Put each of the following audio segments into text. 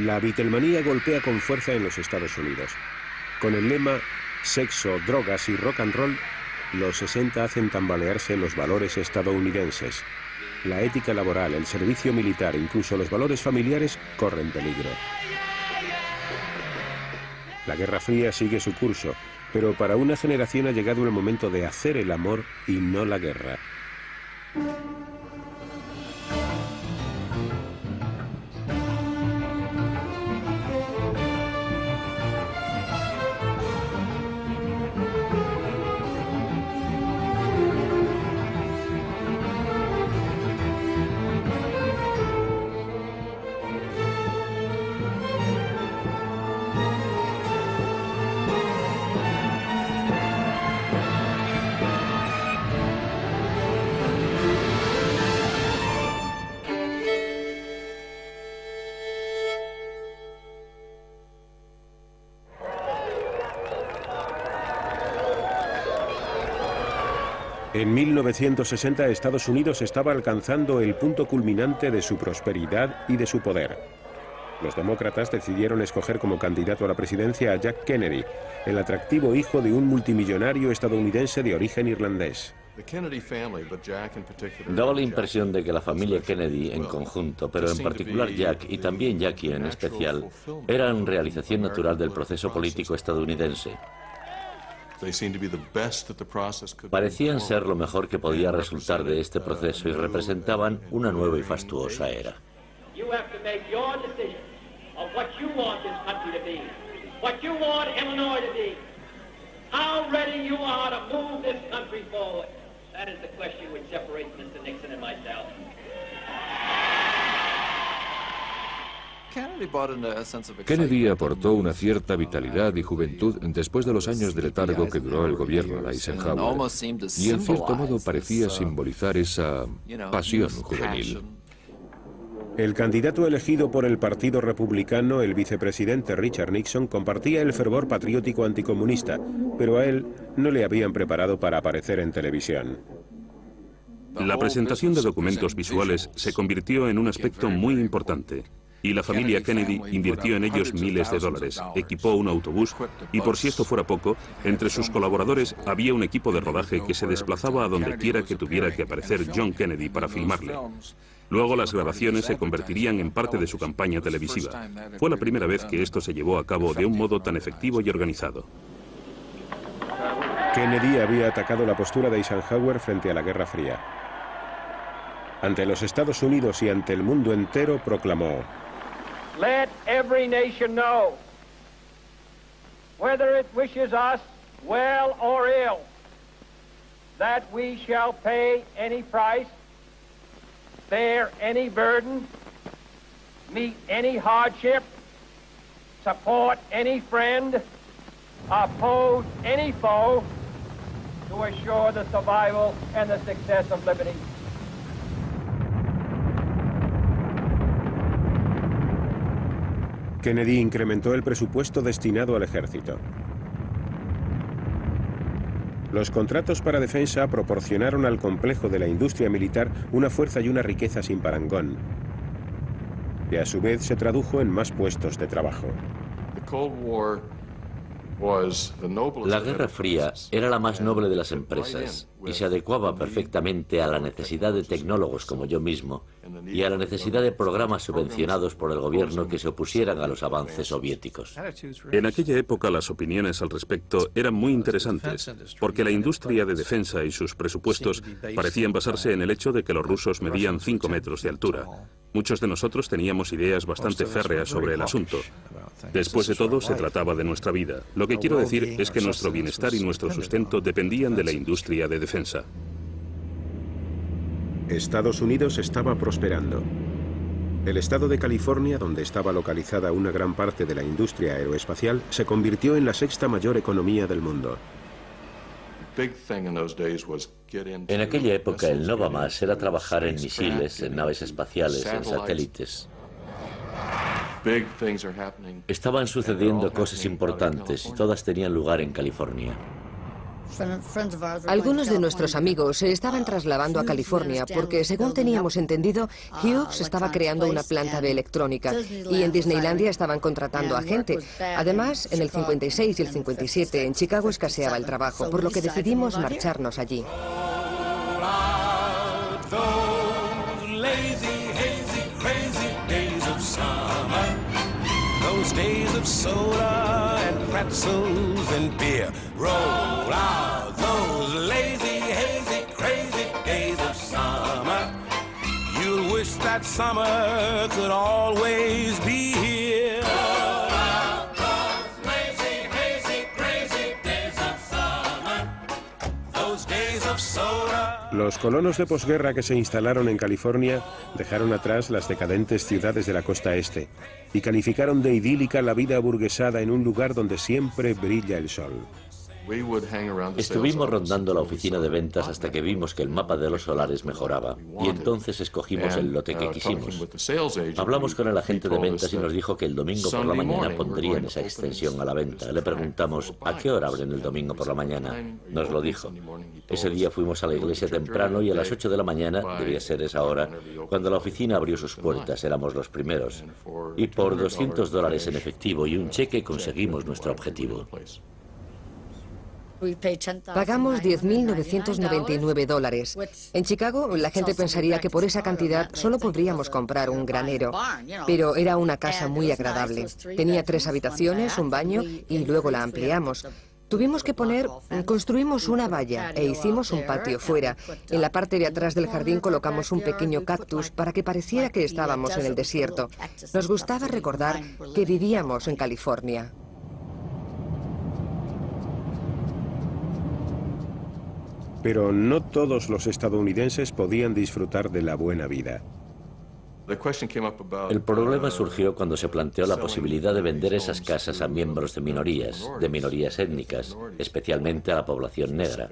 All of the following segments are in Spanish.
La Beatlemanía golpea con fuerza en los Estados Unidos. Con el lema sexo, drogas y rock and roll, los 60 hacen tambalearse los valores estadounidenses. La ética laboral, el servicio militar, incluso los valores familiares corren peligro. La Guerra Fría sigue su curso, pero para una generación ha llegado el momento de hacer el amor y no la guerra. En 1960 Estados Unidos estaba alcanzando el punto culminante de su prosperidad y de su poder. Los demócratas decidieron escoger como candidato a la presidencia a Jack Kennedy, el atractivo hijo de un multimillonario estadounidense de origen irlandés. Daba la impresión de que la familia Kennedy en conjunto, pero en particular Jack y también Jackie en especial, eran realización natural del proceso político estadounidense. Parecían ser lo mejor que podía resultar de este proceso y representaban una nueva y fastuosa era. Kennedy aportó una cierta vitalidad y juventud después de los años de letargo que duró el gobierno de Eisenhower, y en cierto modo parecía simbolizar esa pasión juvenil. El candidato elegido por el Partido Republicano, el vicepresidente Richard Nixon, compartía el fervor patriótico anticomunista, pero a él no le habían preparado para aparecer en televisión. La presentación de documentos visuales se convirtió en un aspecto muy importante. Y la familia Kennedy invirtió en ellos miles de dólares, equipó un autobús y, por si esto fuera poco, entre sus colaboradores había un equipo de rodaje que se desplazaba a donde quiera que tuviera que aparecer John Kennedy para filmarle. Luego las grabaciones se convertirían en parte de su campaña televisiva. Fue la primera vez que esto se llevó a cabo de un modo tan efectivo y organizado. Kennedy había atacado la postura de Eisenhower frente a la Guerra Fría. Ante los Estados Unidos y ante el mundo entero proclamó: Let every nation know, whether it wishes us well or ill, that we shall pay any price, bear any burden, meet any hardship, support any friend, oppose any foe, to assure the survival and the success of liberty. Kennedy incrementó el presupuesto destinado al ejército. Los contratos para defensa proporcionaron al complejo de la industria militar una fuerza y una riqueza sin parangón, que a su vez se tradujo en más puestos de trabajo. La Guerra Fría era la más noble de las empresas y se adecuaba perfectamente a la necesidad de tecnólogos como yo mismo y a la necesidad de programas subvencionados por el gobierno que se opusieran a los avances soviéticos. En aquella época las opiniones al respecto eran muy interesantes, porque la industria de defensa y sus presupuestos parecían basarse en el hecho de que los rusos medían 5 metros de altura. Muchos de nosotros teníamos ideas bastante férreas sobre el asunto. Después de todo, se trataba de nuestra vida. Lo que quiero decir es que nuestro bienestar y nuestro sustento dependían de la industria de defensa. Estados Unidos estaba prosperando. El estado de California, donde estaba localizada una gran parte de la industria aeroespacial, se convirtió en la sexta mayor economía del mundo. En aquella época el no va más era trabajar en misiles, en naves espaciales, en satélites. Estaban sucediendo cosas importantes y todas tenían lugar en California. Algunos de nuestros amigos se estaban trasladando a California porque, según teníamos entendido, Hughes estaba creando una planta de electrónica y en Disneylandia estaban contratando a gente. Además, en el 56 y el 57 en Chicago escaseaba el trabajo, por lo que decidimos marcharnos allí. Those days of soda and pretzels and beer. Roll out those lazy, hazy, crazy days of summer. You'll wish that summer could always be here. Roll out those lazy, hazy, crazy days of summer. Those days of soda. Los colonos de posguerra que se instalaron en California dejaron atrás las decadentes ciudades de la costa este y calificaron de idílica la vida aburguesada en un lugar donde siempre brilla el sol. Estuvimos rondando la oficina de ventas hasta que vimos que el mapa de los solares mejoraba y entonces escogimos el lote que quisimos. Hablamos con el agente de ventas y nos dijo que el domingo por la mañana pondrían esa extensión a la venta. Le preguntamos, ¿a qué hora abren el domingo por la mañana? Nos lo dijo. Ese día fuimos a la iglesia temprano y a las 8 de la mañana, debía ser esa hora, cuando la oficina abrió sus puertas, éramos los primeros. Y por $200 en efectivo y un cheque conseguimos nuestro objetivo. Pagamos $10.999. En Chicago, la gente pensaría que por esa cantidad solo podríamos comprar un granero. Pero era una casa muy agradable. Tenía 3 habitaciones, un baño y luego la ampliamos. Tuvimos que construimos una valla e hicimos un patio fuera. En la parte de atrás del jardín colocamos un pequeño cactus para que pareciera que estábamos en el desierto. Nos gustaba recordar que vivíamos en California. Pero no todos los estadounidenses podían disfrutar de la buena vida. El problema surgió cuando se planteó la posibilidad de vender esas casas a miembros de minorías étnicas, especialmente a la población negra.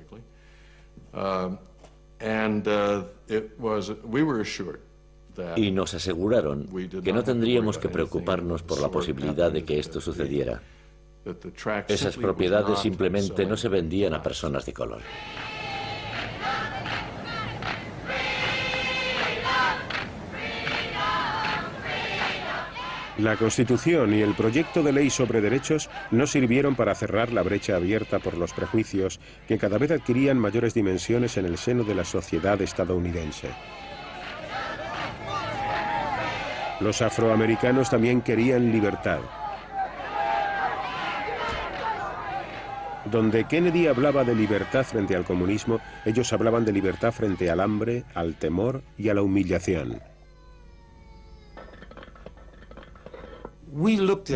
Y nos aseguraron que no tendríamos que preocuparnos por la posibilidad de que esto sucediera. Esas propiedades simplemente no se vendían a personas de color. La Constitución y el proyecto de ley sobre derechos no sirvieron para cerrar la brecha abierta por los prejuicios que cada vez adquirían mayores dimensiones en el seno de la sociedad estadounidense. Los afroamericanos también querían libertad. Donde Kennedy hablaba de libertad frente al comunismo, ellos hablaban de libertad frente al hambre, al temor y a la humillación.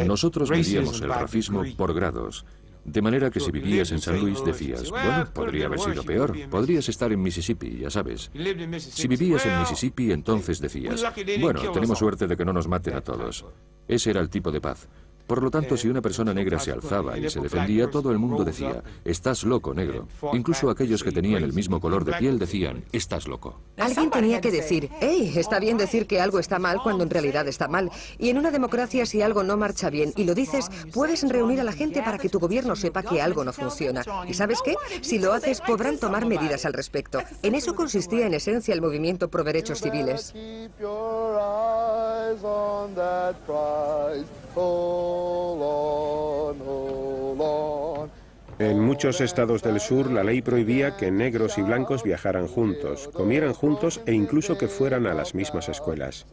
Nosotros medíamos el racismo por grados, de manera que si vivías en San Luis decías, bueno, podría haber sido peor, podrías estar en Mississippi, ya sabes. Si vivías en Mississippi, entonces decías, bueno, tenemos suerte de que no nos maten a todos. Ese era el tipo de paz. Por lo tanto, si una persona negra se alzaba y se defendía, todo el mundo decía, estás loco, negro. Incluso aquellos que tenían el mismo color de piel decían, estás loco. Alguien tenía que decir, hey, está bien decir que algo está mal cuando en realidad está mal. Y en una democracia, si algo no marcha bien y lo dices, puedes reunir a la gente para que tu gobierno sepa que algo no funciona. ¿Y sabes qué? Si lo haces, podrán tomar medidas al respecto. En eso consistía en esencia el movimiento pro derechos civiles. En muchos estados del sur, la ley prohibía que negros y blancos viajaran juntos, comieran juntos e incluso que fueran a las mismas escuelas.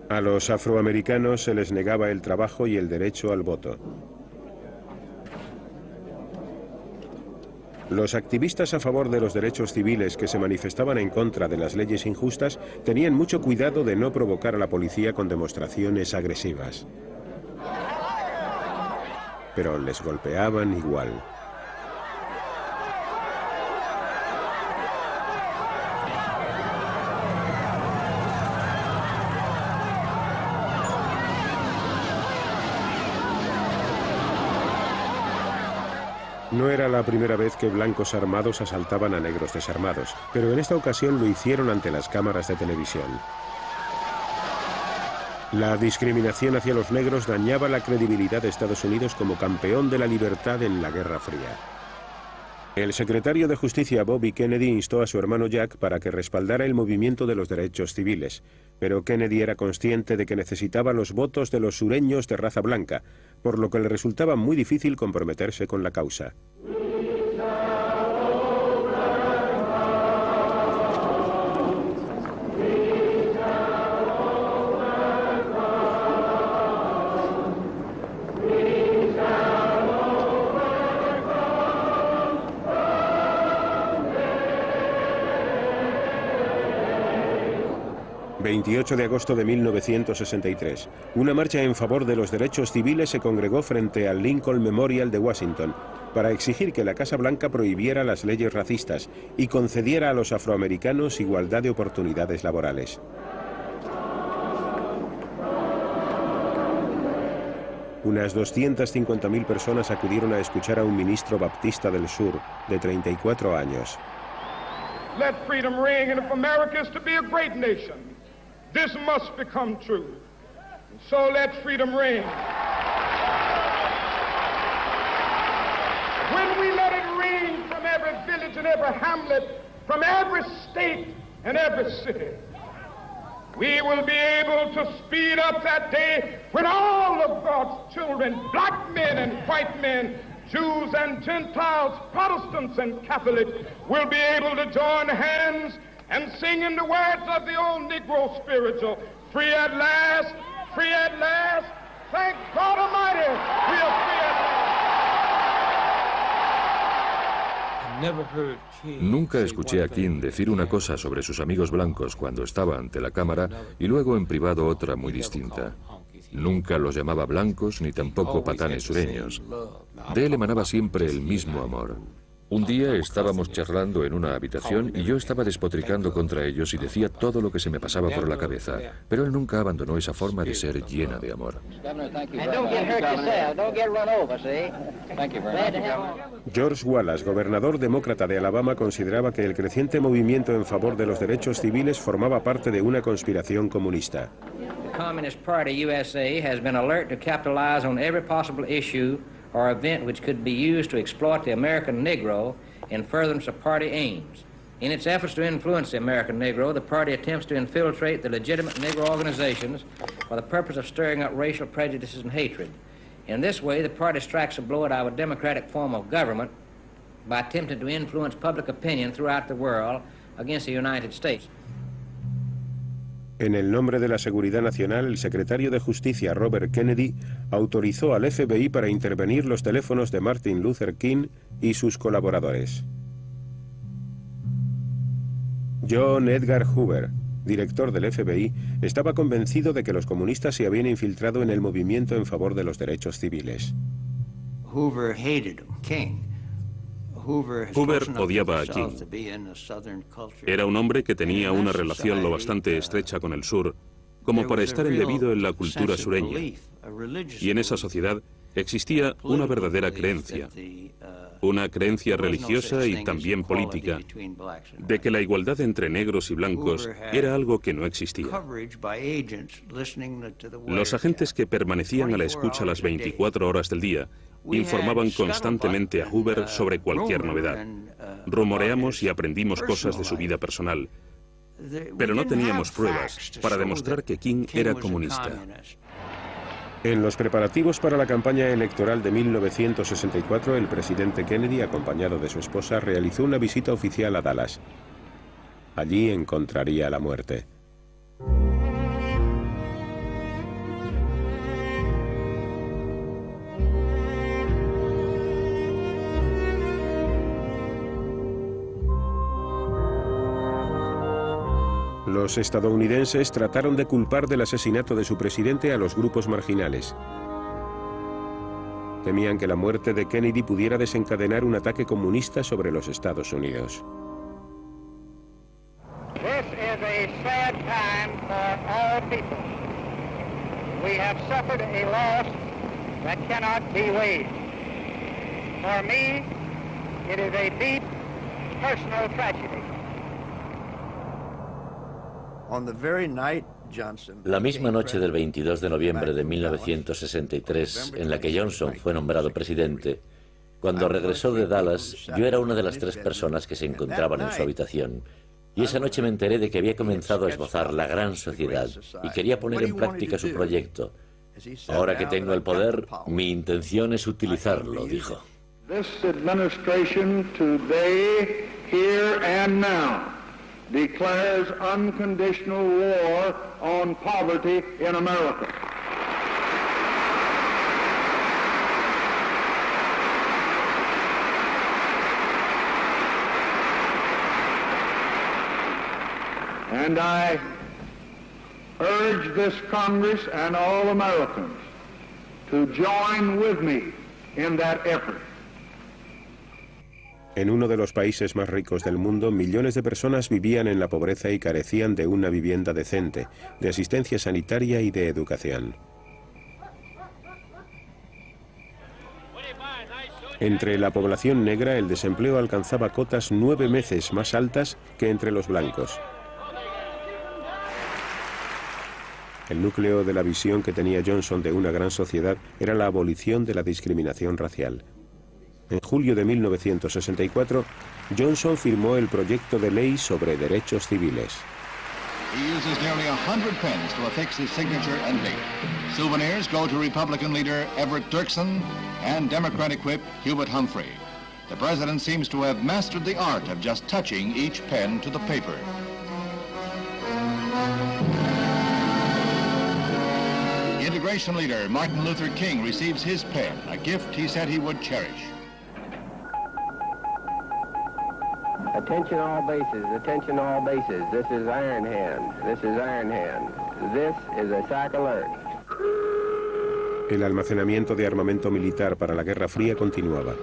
A los afroamericanos se les negaba el trabajo y el derecho al voto. Los activistas a favor de los derechos civiles que se manifestaban en contra de las leyes injustas tenían mucho cuidado de no provocar a la policía con demostraciones agresivas. Pero les golpeaban igual. No era la primera vez que blancos armados asaltaban a negros desarmados, pero en esta ocasión lo hicieron ante las cámaras de televisión. La discriminación hacia los negros dañaba la credibilidad de Estados Unidos como campeón de la libertad en la Guerra Fría. El secretario de Justicia Bobby Kennedy instó a su hermano Jack para que respaldara el movimiento de los derechos civiles, pero Kennedy era consciente de que necesitaba los votos de los sureños de raza blanca, por lo que le resultaba muy difícil comprometerse con la causa. 28 de agosto de 1963, una marcha en favor de los derechos civiles se congregó frente al Lincoln Memorial de Washington para exigir que la Casa Blanca prohibiera las leyes racistas y concediera a los afroamericanos igualdad de oportunidades laborales. Unas 250.000 personas acudieron a escuchar a un ministro baptista del sur de 34 años. Let freedom ring, and if America is to be a great nation, this must become true. So let freedom ring. When we let it ring from every village and every hamlet, from every state and every city, we will be able to speed up that day when all of God's children, black men and white men, Jews and Gentiles, Protestants and Catholics, will be able to join hands and sing in the words of the old Negro spiritual, free at last, thank God Almighty, we are free at last. Nunca escuché a King decir una cosa sobre sus amigos blancos cuando estaba ante la cámara y luego en privado otra muy distinta. Nunca los llamaba blancos ni tampoco patanes sureños. De él emanaba siempre el mismo amor. Un día estábamos charlando en una habitación y yo estaba despotricando contra ellos y decía todo lo que se me pasaba por la cabeza, pero él nunca abandonó esa forma de ser llena de amor. George Wallace, gobernador demócrata de Alabama, consideraba que el creciente movimiento en favor de los derechos civiles formaba parte de una conspiración comunista. The Communist Party USA has been alert to capitalize on every possible issue or event which could be used to exploit the American Negro in furtherance of party aims. In its efforts to influence the American Negro, the party attempts to infiltrate the legitimate Negro organizations for the purpose of stirring up racial prejudices and hatred. In this way, the party strikes a blow at our democratic form of government by attempting to influence public opinion throughout the world against the United States. En el nombre de la seguridad nacional, el secretario de Justicia Robert Kennedy autorizó al FBI para intervenir los teléfonos de Martin Luther King y sus colaboradores. John Edgar Hoover, director del FBI, estaba convencido de que los comunistas se habían infiltrado en el movimiento en favor de los derechos civiles. Hoover hated King. Hoover odiaba a King. Era un hombre que tenía una relación lo bastante estrecha con el sur, como para estar embebido en la cultura sureña. Y en esa sociedad existía una verdadera creencia, una creencia religiosa y también política, de que la igualdad entre negros y blancos era algo que no existía. Los agentes que permanecían a la escucha las 24 horas del día informaban constantemente a Hoover sobre cualquier novedad. Rumoreamos y aprendimos cosas de su vida personal, pero no teníamos pruebas para demostrar que King era comunista. En los preparativos para la campaña electoral de 1964, el presidente Kennedy, acompañado de su esposa, realizó una visita oficial a Dallas. Allí encontraría la muerte. Los estadounidenses trataron de culpar del asesinato de su presidente a los grupos marginales. Temían que la muerte de Kennedy pudiera desencadenar un ataque comunista sobre los Estados Unidos. This is a sad time for all people. We have suffered a loss that cannot be weighed. For me, it is a deep personal tragedy. La misma noche del 22 de noviembre de 1963, en la que Johnson fue nombrado presidente, cuando regresó de Dallas, yo era una de las 3 personas que se encontraban en su habitación. Y esa noche me enteré de que había comenzado a esbozar la gran sociedad y quería poner en práctica su proyecto. Ahora que tengo el poder, mi intención es utilizarlo, dijo. This administration today, here and now, declares unconditional war on poverty in America. And I urge this Congress and all Americans to join with me in that effort. En uno de los países más ricos del mundo, millones de personas vivían en la pobreza y carecían de una vivienda decente, de asistencia sanitaria y de educación. Entre la población negra, el desempleo alcanzaba cotas 9 veces más altas que entre los blancos. El núcleo de la visión que tenía Johnson de una gran sociedad era la abolición de la discriminación racial. En julio de 1964, Johnson firmó el proyecto de ley sobre derechos civiles. He uses nearly 100 pens to affix his signature and date. Souvenirs go to Republican leader Everett Dirksen and Democratic whip Hubert Humphrey. The president seems to have mastered the art of just touching each pen to the paper. Integration leader Martin Luther King receives his pen, a gift he said he would cherish. Attention all bases, attention all bases. This is Iron Hand, this is Iron Hand. This is a SAC alert. El almacenamiento de armamento militar para la Guerra Fría continuaba.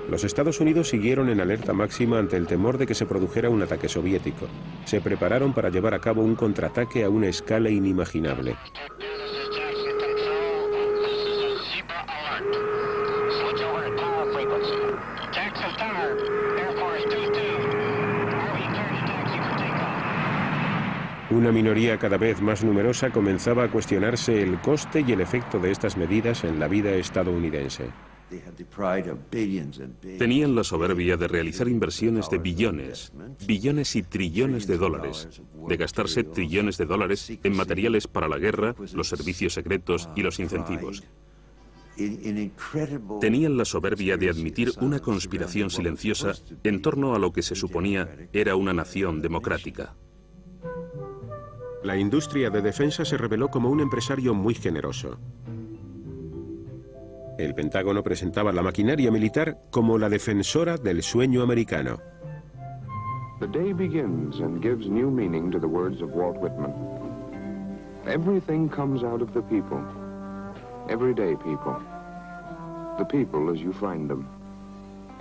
Los Estados Unidos siguieron en alerta máxima ante el temor de que se produjera un ataque soviético. Se prepararon para llevar a cabo un contraataque a una escala inimaginable. Una minoría cada vez más numerosa comenzaba a cuestionarse el coste y el efecto de estas medidas en la vida estadounidense. Tenían la soberbia de realizar inversiones de billones y trillones de dólares, de gastarse trillones de dólares en materiales para la guerra, los servicios secretos y los incentivos. Tenían la soberbia de admitir una conspiración silenciosa en torno a lo que se suponía era una nación democrática. La industria de defensa se reveló como un empresario muy generoso. El Pentágono presentaba la maquinaria militar como la defensora del sueño americano. The day begins and gives new meaning to the words of Walt Whitman. Everything comes out of the people. Everyday people. The people as you find them.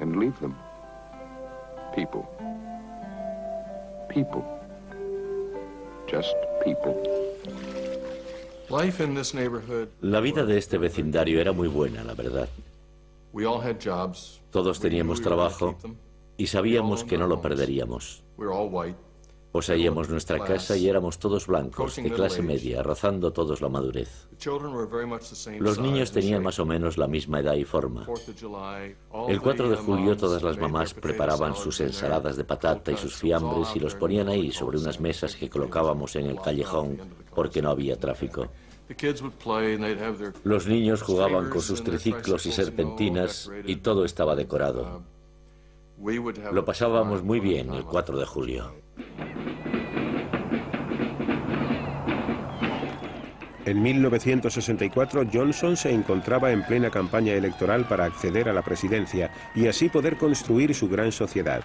And leave them. People. People. Just people. La vida de este vecindario era muy buena, la verdad. Todos teníamos trabajo y sabíamos que no lo perderíamos. Poseíamos nuestra casa y éramos todos blancos, de clase media, rozando todos la madurez. Los niños tenían más o menos la misma edad y forma. El 4 de julio todas las mamás preparaban sus ensaladas de patata y sus fiambres y los ponían ahí sobre unas mesas que colocábamos en el callejón porque no había tráfico. Los niños jugaban con sus triciclos y serpentinas y todo estaba decorado. Lo pasábamos muy bien el 4 de julio. En 1964, Johnson se encontraba en plena campaña electoral para acceder a la presidencia y así poder construir su gran sociedad.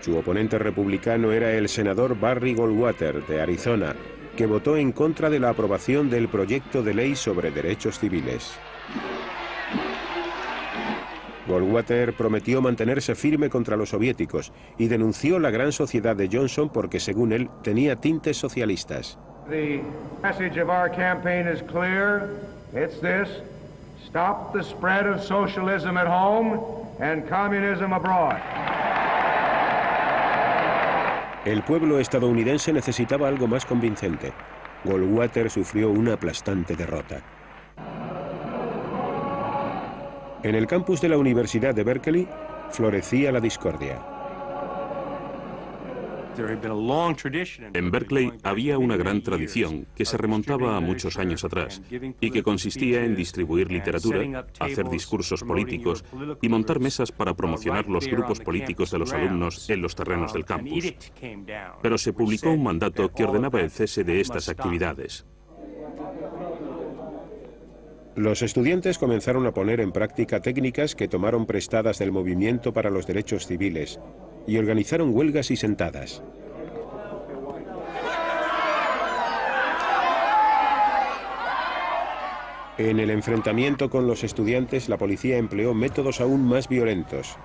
Su oponente republicano era el senador Barry Goldwater, de Arizona, que votó en contra de la aprobación del proyecto de ley sobre derechos civiles. Goldwater prometió mantenerse firme contra los soviéticos y denunció la gran sociedad de Johnson porque, según él, tenía tintes socialistas. The message of our campaign is clear. It's this: stop the spread of socialism at home and communism abroad. El pueblo estadounidense necesitaba algo más convincente. Goldwater sufrió una aplastante derrota. En el campus de la Universidad de Berkeley florecía la discordia. En Berkeley había una gran tradición que se remontaba a muchos años atrás y que consistía en distribuir literatura, hacer discursos políticos y montar mesas para promocionar los grupos políticos de los alumnos en los terrenos del campus. Pero se publicó un mandato que ordenaba el cese de estas actividades. Los estudiantes comenzaron a poner en práctica técnicas que tomaron prestadas del movimiento para los derechos civiles y organizaron huelgas y sentadas. En el enfrentamiento con los estudiantes, la policía empleó métodos aún más violentos.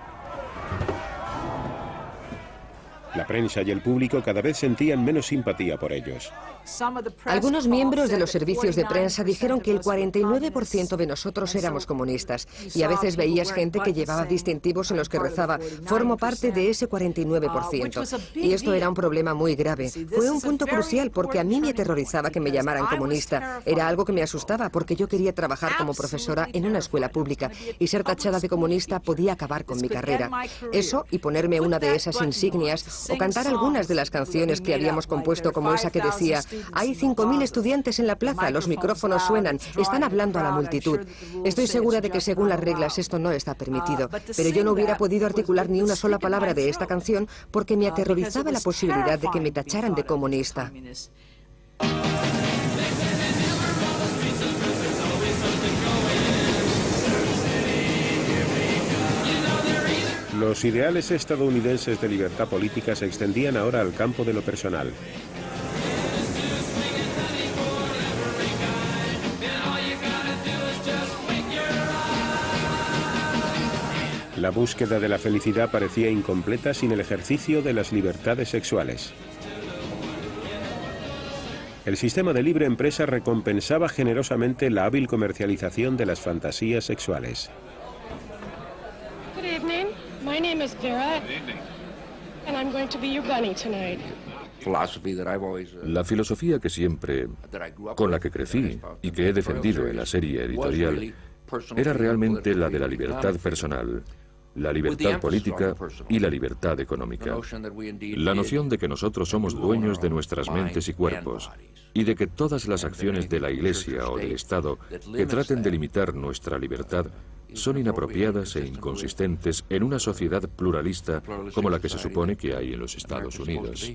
La prensa y el público cada vez sentían menos simpatía por ellos. Algunos miembros de los servicios de prensa dijeron que el 49% de nosotros éramos comunistas, y a veces veías gente que llevaba distintivos en los que rezaba «formo parte de ese 49%». Y esto era un problema muy grave. Fue un punto crucial porque a mí me aterrorizaba que me llamaran comunista. Era algo que me asustaba porque yo quería trabajar como profesora en una escuela pública, y ser tachada de comunista podía acabar con mi carrera. Eso y ponerme una de esas insignias o cantar algunas de las canciones que habíamos compuesto, como esa que decía «Hay 5.000 estudiantes en la plaza, los micrófonos suenan, están hablando a la multitud». Estoy segura de que según las reglas esto no está permitido, pero yo no hubiera podido articular ni una sola palabra de esta canción porque me aterrorizaba la posibilidad de que me tacharan de comunista. Los ideales estadounidenses de libertad política se extendían ahora al campo de lo personal. La búsqueda de la felicidad parecía incompleta sin el ejercicio de las libertades sexuales. El sistema de libre empresa recompensaba generosamente la hábil comercialización de las fantasías sexuales. Good evening. My name is Vera, and I'm going to be your bunny tonight. La filosofía que siempre, con la que crecí y que he defendido en la serie editorial, era realmente la de la libertad personal, la libertad política y la libertad económica. La noción de que nosotros somos dueños de nuestras mentes y cuerpos, y de que todas las acciones de la Iglesia o del Estado que traten de limitar nuestra libertad son inapropiadas e inconsistentes en una sociedad pluralista como la que se supone que hay en los Estados Unidos.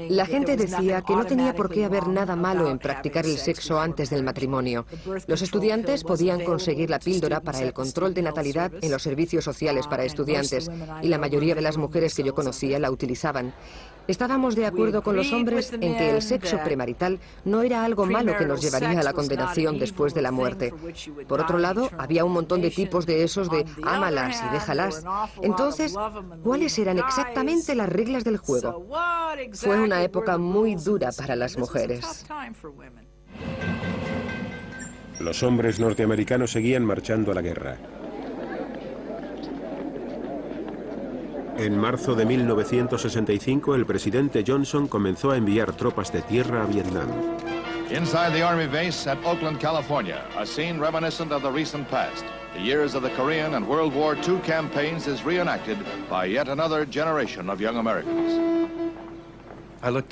La gente decía que no tenía por qué haber nada malo en practicar el sexo antes del matrimonio. Los estudiantes podían conseguir la píldora para el control de natalidad en los servicios sociales para estudiantes, y la mayoría de las mujeres que yo conocía la utilizaban. Estábamos de acuerdo con los hombres en que el sexo premarital no era algo malo que nos llevaría a la condenación después de la muerte. Por otro lado, había un montón de tipos de esos de ámalas y déjalas. Entonces, ¿cuáles eran exactamente las reglas del juego? Fue una época muy dura para las mujeres. Los hombres norteamericanos seguían marchando a la guerra. En marzo de 1965, el presidente Johnson comenzó a enviar tropas de tierra a Vietnam. Inside the Army base at Oakland, California, a scene reminiscent of the recent past. The years of the Korean and World War II campaigns is reenacted by yet another generation of young Americans. Al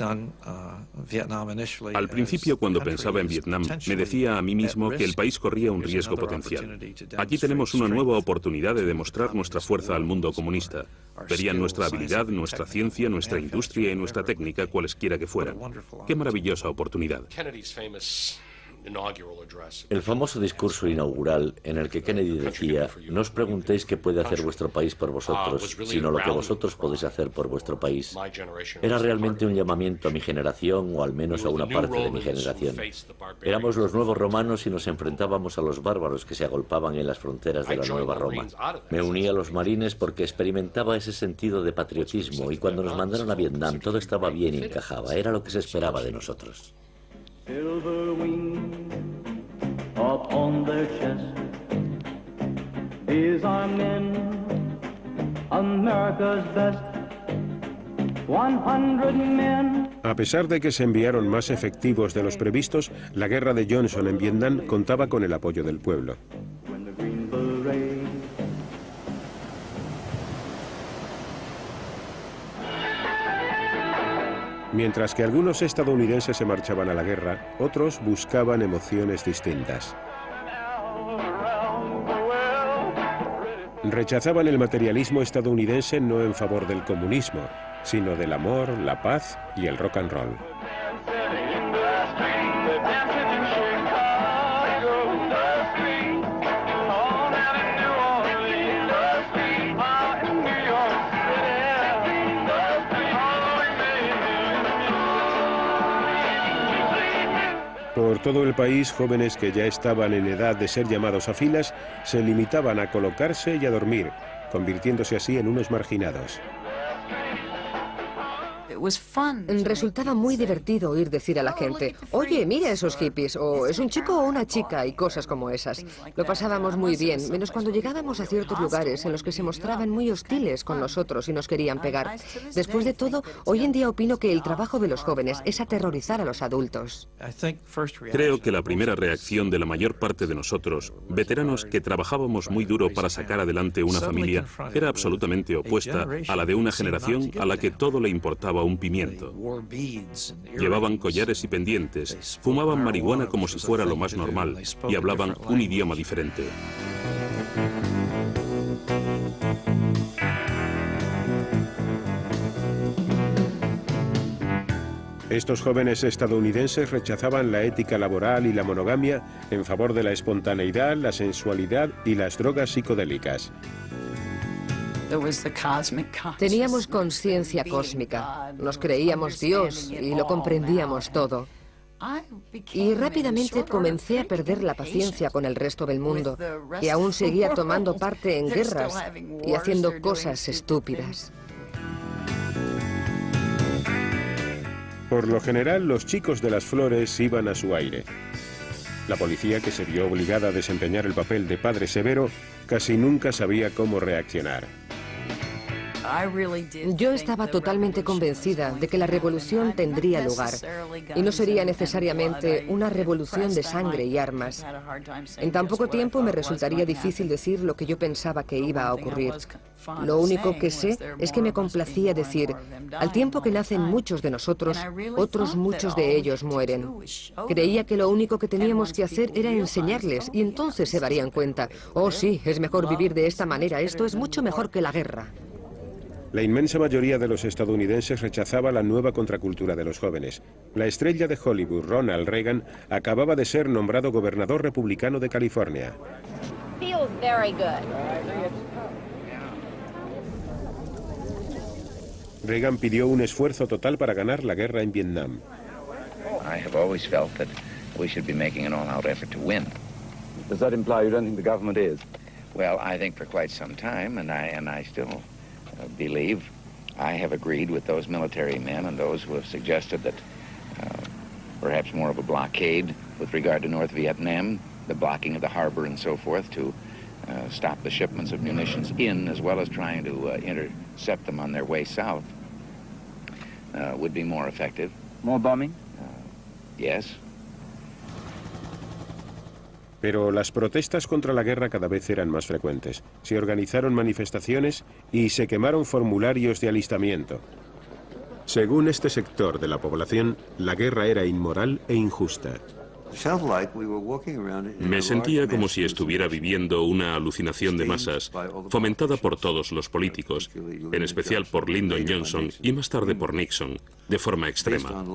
principio, cuando pensaba en Vietnam, me decía a mí mismo que el país corría un riesgo potencial. Aquí tenemos una nueva oportunidad de demostrar nuestra fuerza al mundo comunista. Verían nuestra habilidad, nuestra ciencia, nuestra industria y nuestra técnica, cualesquiera que fueran. ¡Qué maravillosa oportunidad! El famoso discurso inaugural en el que Kennedy decía: no os preguntéis qué puede hacer vuestro país por vosotros, sino lo que vosotros podéis hacer por vuestro país, era realmente un llamamiento a mi generación, o al menos a una parte de mi generación. Éramos los nuevos romanos y nos enfrentábamos a los bárbaros que se agolpaban en las fronteras de la nueva Roma. Me uní a los marines porque experimentaba ese sentido de patriotismo, y cuando nos mandaron a Vietnam todo estaba bien y encajaba, era lo que se esperaba de nosotros. Silver wings upon their chest, these are men America's best. 100 men. A pesar de que se enviaron más efectivos de los previstos, la guerra de Johnson en Vietnam contaba con el apoyo del pueblo. Mientras que algunos estadounidenses se marchaban a la guerra, otros buscaban emociones distintas. Rechazaban el materialismo estadounidense no en favor del comunismo, sino del amor, la paz y el rock and roll. Por todo el país, jóvenes que ya estaban en edad de ser llamados a filas se limitaban a colocarse y a dormir, convirtiéndose así en unos marginados. Resultaba muy divertido oír decir a la gente, oye, mira esos hippies, o es un chico o una chica, y cosas como esas. Lo pasábamos muy bien, menos cuando llegábamos a ciertos lugares en los que se mostraban muy hostiles con nosotros y nos querían pegar. Después de todo, hoy en día opino que el trabajo de los jóvenes es aterrorizar a los adultos. Creo que la primera reacción de la mayor parte de nosotros, veteranos que trabajábamos muy duro para sacar adelante una familia, era absolutamente opuesta a la de una generación a la que todo le importaba un pimiento. Llevaban collares y pendientes, fumaban marihuana como si fuera lo más normal y hablaban un idioma diferente. Estos jóvenes estadounidenses rechazaban la ética laboral y la monogamia en favor de la espontaneidad, la sensualidad y las drogas psicodélicas. Teníamos conciencia cósmica, nos creíamos Dios y lo comprendíamos todo. Y rápidamente comencé a perder la paciencia con el resto del mundo, que aún seguía tomando parte en guerras y haciendo cosas estúpidas. Por lo general, los chicos de las flores iban a su aire. La policía, que se vio obligada a desempeñar el papel de padre severo, casi nunca sabía cómo reaccionar. Yo estaba totalmente convencida de que la revolución tendría lugar y no sería necesariamente una revolución de sangre y armas. En tan poco tiempo me resultaría difícil decir lo que yo pensaba que iba a ocurrir. Lo único que sé es que me complacía decir, al tiempo que nacen muchos de nosotros, otros muchos de ellos mueren. Creía que lo único que teníamos que hacer era enseñarles y entonces se darían cuenta, oh sí, es mejor vivir de esta manera, esto es mucho mejor que la guerra. La inmensa mayoría de los estadounidenses rechazaba la nueva contracultura de los jóvenes. La estrella de Hollywood, Ronald Reagan, acababa de ser nombrado gobernador republicano de California. Reagan pidió un esfuerzo total para ganar la guerra en Vietnam. I have always felt that we should be making an all-out effort to win. Does that imply you don't think the government is? Well, I think for quite some time, and I still believe, I have agreed with those military men and those who have suggested that perhaps more of a blockade with regard to North Vietnam, the blocking of the harbor and so forth to stop the shipments of munitions in, as well as trying to intercept them on their way south, would be more effective. More bombing? Yes. Pero las protestas contra la guerra cada vez eran más frecuentes. Se organizaron manifestaciones y se quemaron formularios de alistamiento. Según este sector de la población, la guerra era inmoral e injusta. Me sentía como si estuviera viviendo una alucinación de masas, fomentada por todos los políticos, en especial por Lyndon Johnson y más tarde por Nixon, de forma extrema,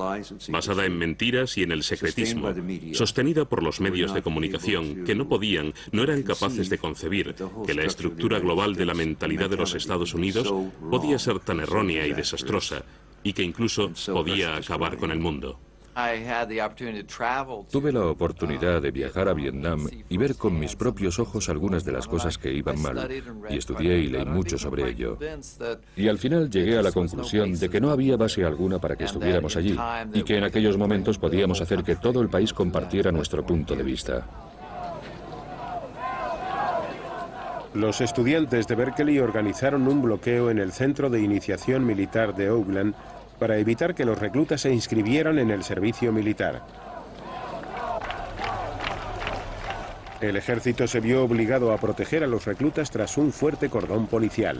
basada en mentiras y en el secretismo, sostenida por los medios de comunicación que no eran capaces de concebir que la estructura global de la mentalidad de los Estados Unidos podía ser tan errónea y desastrosa, y que incluso podía acabar con el mundo. Tuve la oportunidad de viajar a Vietnam y ver con mis propios ojos algunas de las cosas que iban mal, y estudié y leí mucho sobre ello. Y al final llegué a la conclusión de que no había base alguna para que estuviéramos allí, y que en aquellos momentos podíamos hacer que todo el país compartiera nuestro punto de vista. Los estudiantes de Berkeley organizaron un bloqueo en el centro de iniciación militar de Oakland para evitar que los reclutas se inscribieran en el servicio militar. El ejército se vio obligado a proteger a los reclutas tras un fuerte cordón policial.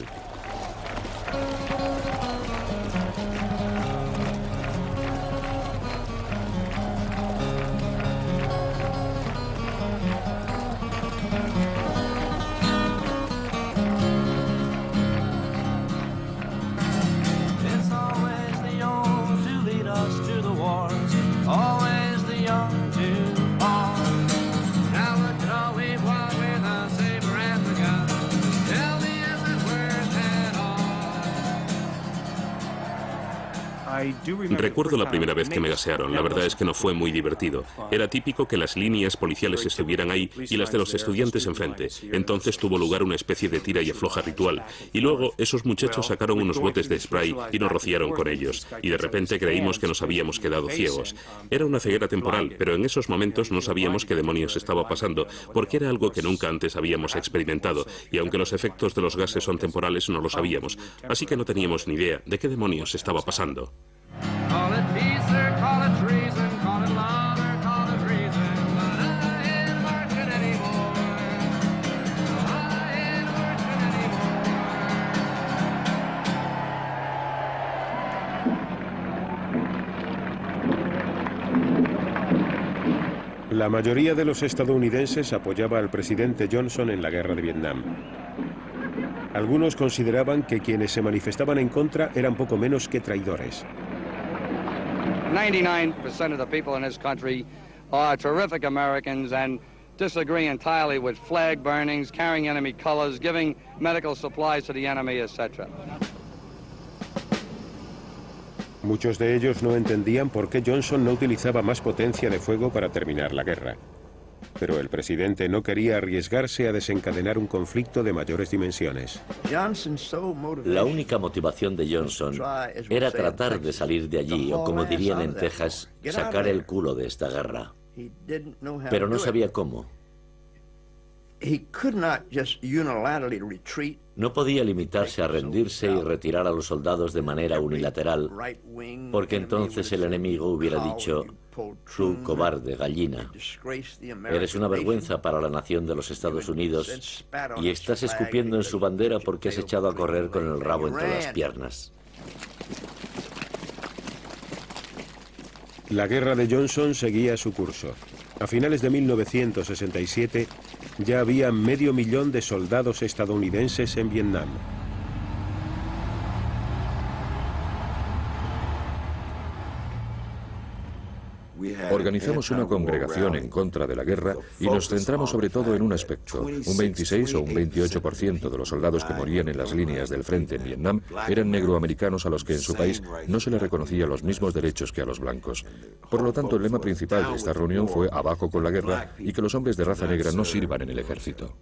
Recuerdo la primera vez que me gasearon. La verdad es que no fue muy divertido. Era típico que las líneas policiales estuvieran ahí y las de los estudiantes enfrente. Entonces tuvo lugar una especie de tira y afloja ritual. Y luego esos muchachos sacaron unos botes de spray y nos rociaron con ellos. Y de repente creímos que nos habíamos quedado ciegos. Era una ceguera temporal, pero en esos momentos no sabíamos qué demonios estaba pasando, porque era algo que nunca antes habíamos experimentado. Y aunque los efectos de los gases son temporales, no lo sabíamos. Así que no teníamos ni idea de qué demonios estaba pasando. Call it peace or call it treason, call it love or call it reason, but I ain't marching anymore. I ain't marching anymore. La mayoría de los estadounidenses apoyaba al presidente Johnson en la guerra de Vietnam. Algunos consideraban que quienes se manifestaban en contra eran poco menos que traidores. 99% of the people in this country are terrific Americans and disagree entirely with flag burnings, carrying enemy colors, giving medical supplies to the enemy, etc. Muchos de ellos no entendían por qué Johnson no utilizaba más potencia de fuego para terminar la guerra. Pero el presidente no quería arriesgarse a desencadenar un conflicto de mayores dimensiones. La única motivación de Johnson era tratar de salir de allí, o como dirían en Texas, sacar el culo de esta guerra. Pero no sabía cómo. No podía limitarse a rendirse y retirar a los soldados de manera unilateral, porque entonces el enemigo hubiera dicho: tú, cobarde gallina, eres una vergüenza para la nación de los Estados Unidos y estás escupiendo en su bandera porque has echado a correr con el rabo entre las piernas. La guerra de Johnson seguía su curso. A finales de 1967 ya había 500.000 de soldados estadounidenses en Vietnam. Organizamos una congregación en contra de la guerra y nos centramos sobre todo en un aspecto. Un 26 o un 28% de los soldados que morían en las líneas del frente en Vietnam eran negroamericanos a los que en su país no se les reconocía los mismos derechos que a los blancos. Por lo tanto, el lema principal de esta reunión fue abajo con la guerra y que los hombres de raza negra no sirvan en el ejército.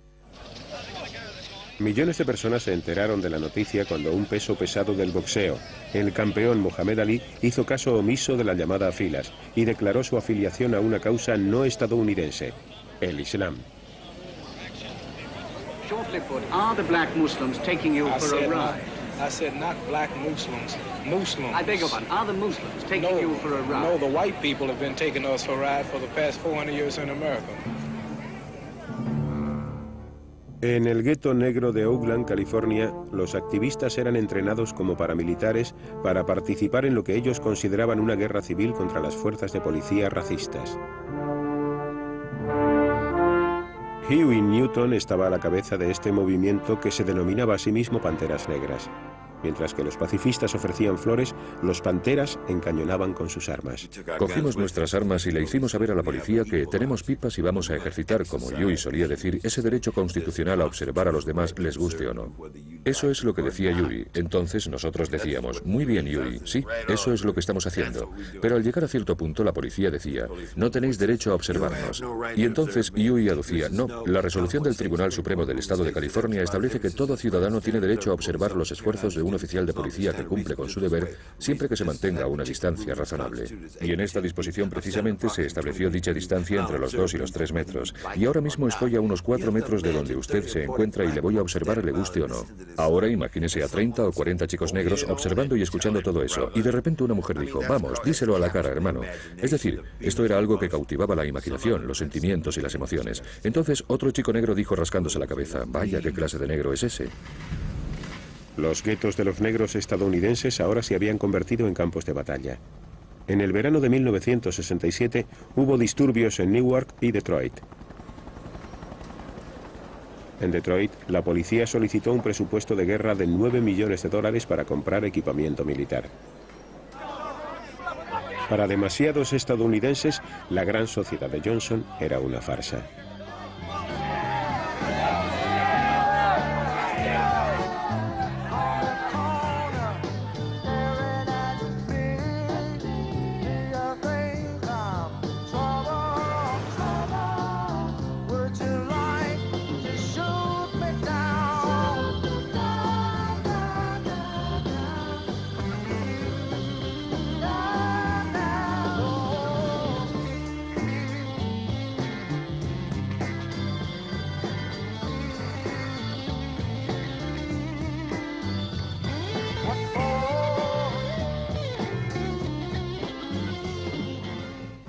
Millones de personas se enteraron de la noticia cuando un peso pesado del boxeo, el campeón Muhammad Ali, hizo caso omiso de la llamada a filas y declaró su afiliación a una causa no estadounidense, el Islam. Are the black Muslims taking you for a ride? I said not black Muslims, Muslims. I beg your pardon, are the Muslims taking you for a ride? No, the white people have been taking us for a ride for the past 400 years in America. En el gueto negro de Oakland, California, los activistas eran entrenados como paramilitares para participar en lo que ellos consideraban una guerra civil contra las fuerzas de policía racistas. Huey Newton estaba a la cabeza de este movimiento que se denominaba a sí mismo Panteras Negras. Mientras que los pacifistas ofrecían flores, los panteras encañonaban con sus armas. Cogimos nuestras armas y le hicimos saber a la policía que tenemos pipas y vamos a ejercitar, como Huey solía decir, ese derecho constitucional a observar a los demás, les guste o no. Eso es lo que decía Huey. Entonces nosotros decíamos: muy bien, Huey, sí, eso es lo que estamos haciendo. Pero al llegar a cierto punto la policía decía: no tenéis derecho a observarnos. Y entonces Huey aducía: no, la resolución del Tribunal Supremo del Estado de California establece que todo ciudadano tiene derecho a observar los esfuerzos de un oficial de policía que cumple con su deber siempre que se mantenga a una distancia razonable. Y en esta disposición precisamente se estableció dicha distancia entre los 2 y los 3 metros. Y ahora mismo estoy a unos 4 metros de donde usted se encuentra y le voy a observar, le guste o no. Ahora imagínese a 30 o 40 chicos negros observando y escuchando todo eso. Y de repente una mujer dijo, vamos, díselo a la cara, hermano. Es decir, esto era algo que cautivaba la imaginación, los sentimientos y las emociones. Entonces otro chico negro dijo rascándose la cabeza, vaya, ¿qué clase de negro es ese? Los guetos de los negros estadounidenses ahora se habían convertido en campos de batalla. En el verano de 1967 hubo disturbios en Newark y Detroit. En Detroit, la policía solicitó un presupuesto de guerra de $9 millones para comprar equipamiento militar. Para demasiados estadounidenses, la gran sociedad de Johnson era una farsa.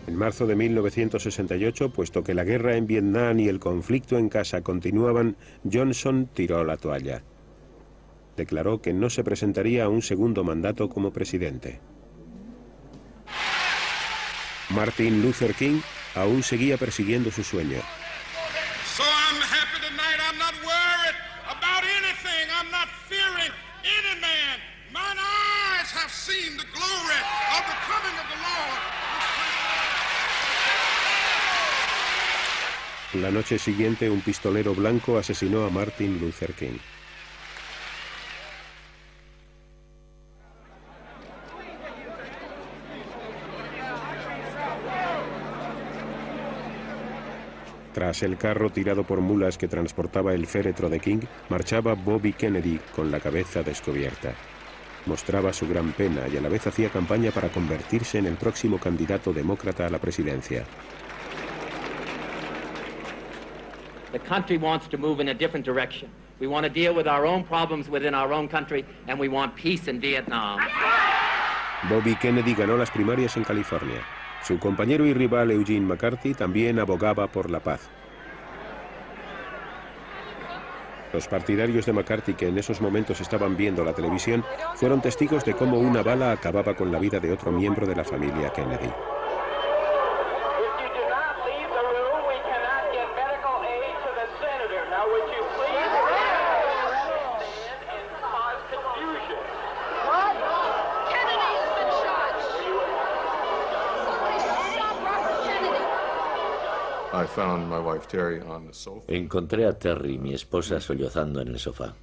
En marzo de 1968, puesto que la guerra en Vietnam y el conflicto en casa continuaban, Johnson tiró la toalla. Declaró que no se presentaría a un segundo mandato como presidente. Martin Luther King aún seguía persiguiendo su sueño. So I'm happy tonight. I'm not worried about anything. I'm not fearing any man. Mine eyes have seen the glory of the coming of the Lord. La noche siguiente, un pistolero blanco asesinó a Martin Luther King. Tras el carro tirado por mulas que transportaba el féretro de King, marchaba Bobby Kennedy con la cabeza descubierta. Mostraba su gran pena y a la vez hacía campaña para convertirse en el próximo candidato demócrata a la presidencia. The country wants to move in a different direction. We want to deal with our own problems within our own country, and we want peace in Vietnam. Bobby Kennedy ganó las primarias en California. Su compañero y rival Eugene McCarthy también abogaba por la paz. Los partidarios de McCarthy, que en esos momentos estaban viendo la televisión, fueron testigos de cómo una bala acababa con la vida de otro miembro de la familia Kennedy. Encontré a Terry, mi esposa, sollozando en el sofá.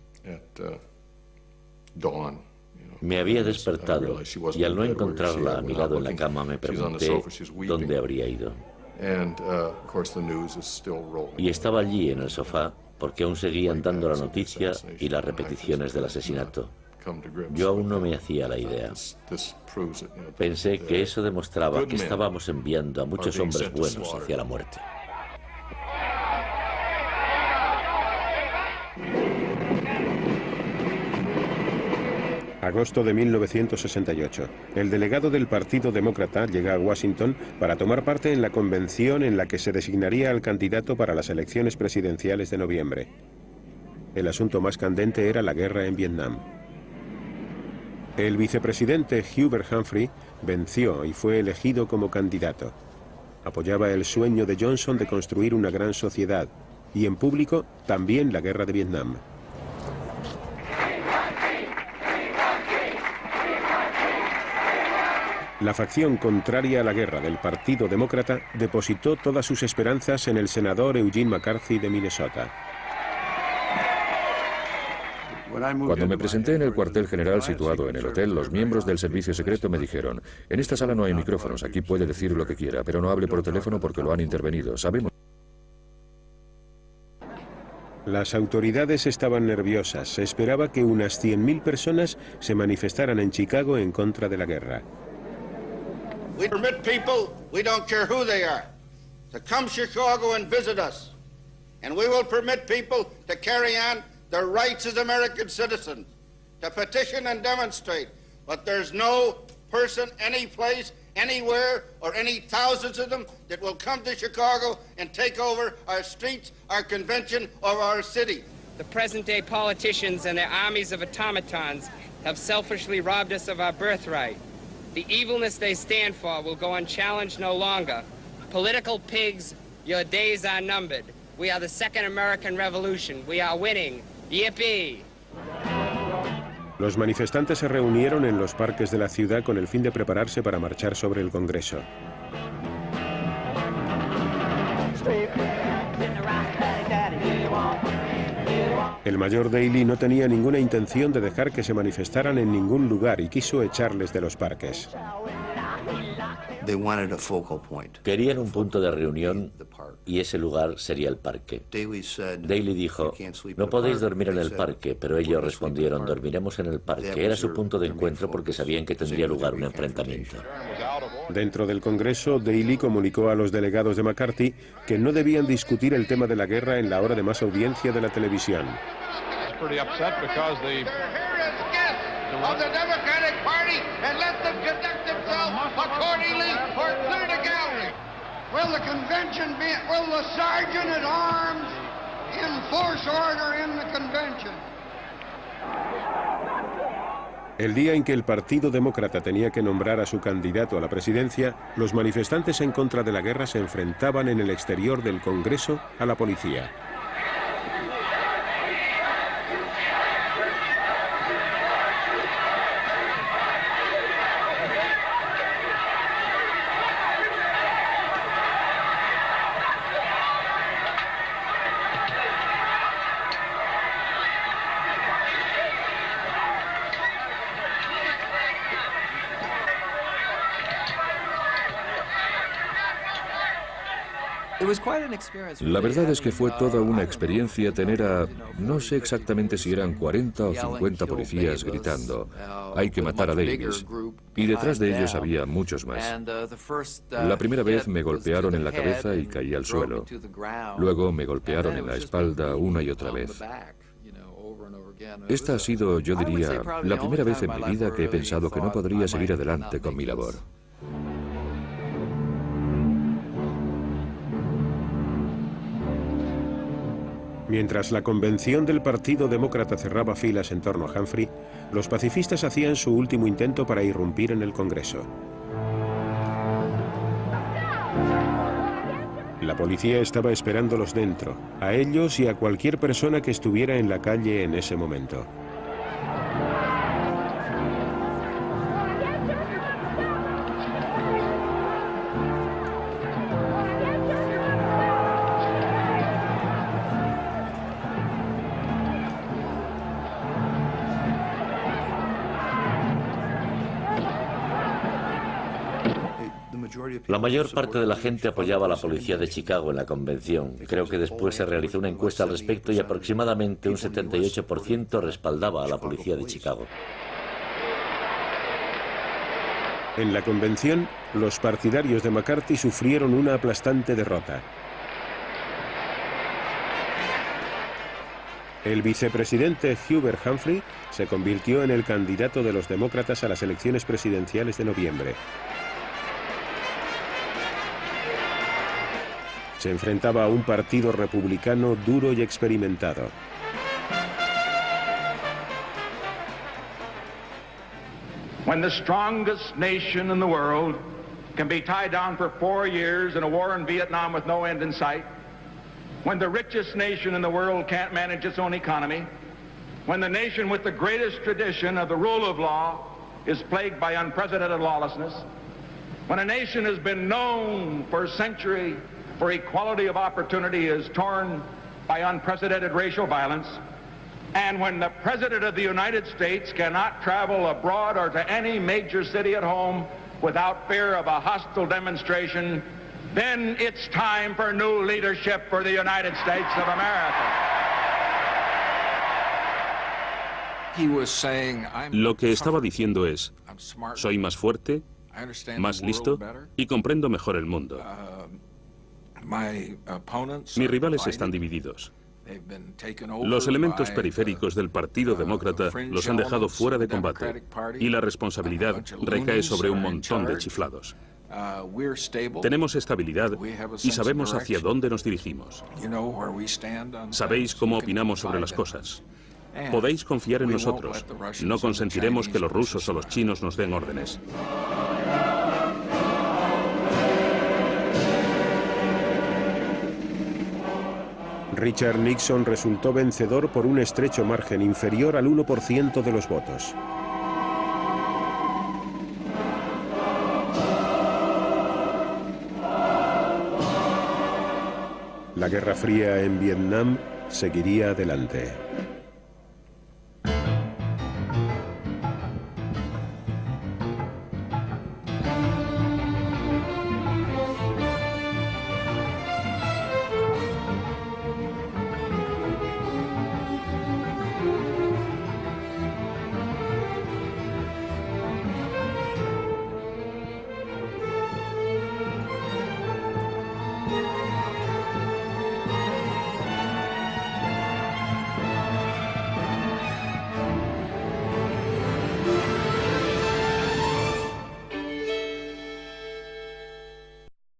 Me había despertado y al no encontrarla a mi lado en la cama me pregunté dónde habría ido. Y estaba allí en el sofá porque aún seguían dando la noticia y las repeticiones del asesinato. Yo aún no me hacía la idea. Pensé que eso demostraba que estábamos enviando a muchos hombres buenos hacia la muerte. Agosto de 1968. El delegado del Partido Demócrata llega a Washington para tomar parte en la convención en la que se designaría al candidato para las elecciones presidenciales de noviembre. El asunto más candente era la guerra en Vietnam. El vicepresidente Hubert Humphrey venció y fue elegido como candidato. Apoyaba el sueño de Johnson de construir una gran sociedad y en público también la guerra de Vietnam. La facción contraria a la guerra del Partido Demócrata depositó todas sus esperanzas en el senador Eugene McCarthy de Minnesota. Cuando me presenté en el cuartel general situado en el hotel, los miembros del servicio secreto me dijeron: en esta sala no hay micrófonos, aquí puede decir lo que quiera, pero no hable por teléfono porque lo han intervenido, sabemos. Las autoridades estaban nerviosas. Se esperaba que unas 100.000 personas se manifestaran en Chicago en contra de la guerra. We permit people, we don't care who they are, to come to Chicago and visit us. And we will permit people to carry on their rights as American citizens, to petition and demonstrate. But there's no person, any place, anywhere, or any thousands of them that will come to Chicago and take over our streets, our convention, or our city. The present-day politicians and their armies of automatons have selfishly robbed us of our birthright. The evilness they stand for will go unchallenged no longer. Political pigs, your days are numbered. We are the second American Revolution. We are winning. Yippee! Los manifestantes se reunieron en los parques de la ciudad con el fin de prepararse para marchar sobre el Congreso. El mayor Daley no tenía ninguna intención de dejar que se manifestaran en ningún lugar y quiso echarles de los parques. Querían un punto de reunión y ese lugar sería el parque. Daley dijo, no podéis dormir en el parque, pero ellos respondieron, dormiremos en el parque. Era su punto de encuentro porque sabían que tendría lugar un enfrentamiento. Dentro del Congreso, Daley comunicó a los delegados de McCarthy que no debían discutir el tema de la guerra en la hora de más audiencia de la televisión. Of the Democratic Party and let them conduct themselves accordingly or clear the gallery. Will the convention be, will the sergeant at arms enforce order in the convention? El día en que el Partido Demócrata tenía que nombrar a su candidato a la presidencia, los manifestantes en contra de la guerra se enfrentaban en el exterior del Congreso a la policía. La verdad es que fue toda una experiencia tener a, no sé exactamente si eran 40 o 50 policías gritando, hay que matar a Davis, y detrás de ellos había muchos más. La primera vez me golpearon en la cabeza y caí al suelo. Luego me golpearon en la espalda una y otra vez. Esta ha sido, yo diría, la primera vez en mi vida que he pensado que no podría seguir adelante con mi labor. Mientras la convención del Partido Demócrata cerraba filas en torno a Humphrey, los pacifistas hacían su último intento para irrumpir en el Congreso. La policía estaba esperándolos dentro, a ellos y a cualquier persona que estuviera en la calle en ese momento. La mayor parte de la gente apoyaba a la policía de Chicago en la convención. Creo que después se realizó una encuesta al respecto y aproximadamente un 78% respaldaba a la policía de Chicago. En la convención, los partidarios de McCarthy sufrieron una aplastante derrota. El vicepresidente Hubert Humphrey se convirtió en el candidato de los demócratas a las elecciones presidenciales de noviembre. Se enfrentaba a un partido republicano duro y experimentado. When the strongest nation in the world can be tied down for 4 years in a war in Vietnam with no end in sight, when the richest nation in the world can't manage its own economy, when the nation with the greatest tradition of the rule of law is plagued by unprecedented lawlessness, when a nation has been known for a century for equality of opportunity is torn by unprecedented racial violence, and when the President of the United States cannot travel abroad or to any major city at home without fear of a hostile demonstration, then it's time for new leadership for the United States of America. Lo que estaba diciendo es, soy más fuerte, más listo y comprendo mejor el mundo. Mis rivales están divididos. Los elementos periféricos del Partido Demócrata los han dejado fuera de combate y la responsabilidad recae sobre un montón de chiflados. Tenemos estabilidad y sabemos hacia dónde nos dirigimos. Sabéis cómo opinamos sobre las cosas. Podéis confiar en nosotros. No consentiremos que los rusos o los chinos nos den órdenes. Richard Nixon resultó vencedor por un estrecho margen inferior al 1% de los votos. La Guerra Fría en Vietnam seguiría adelante.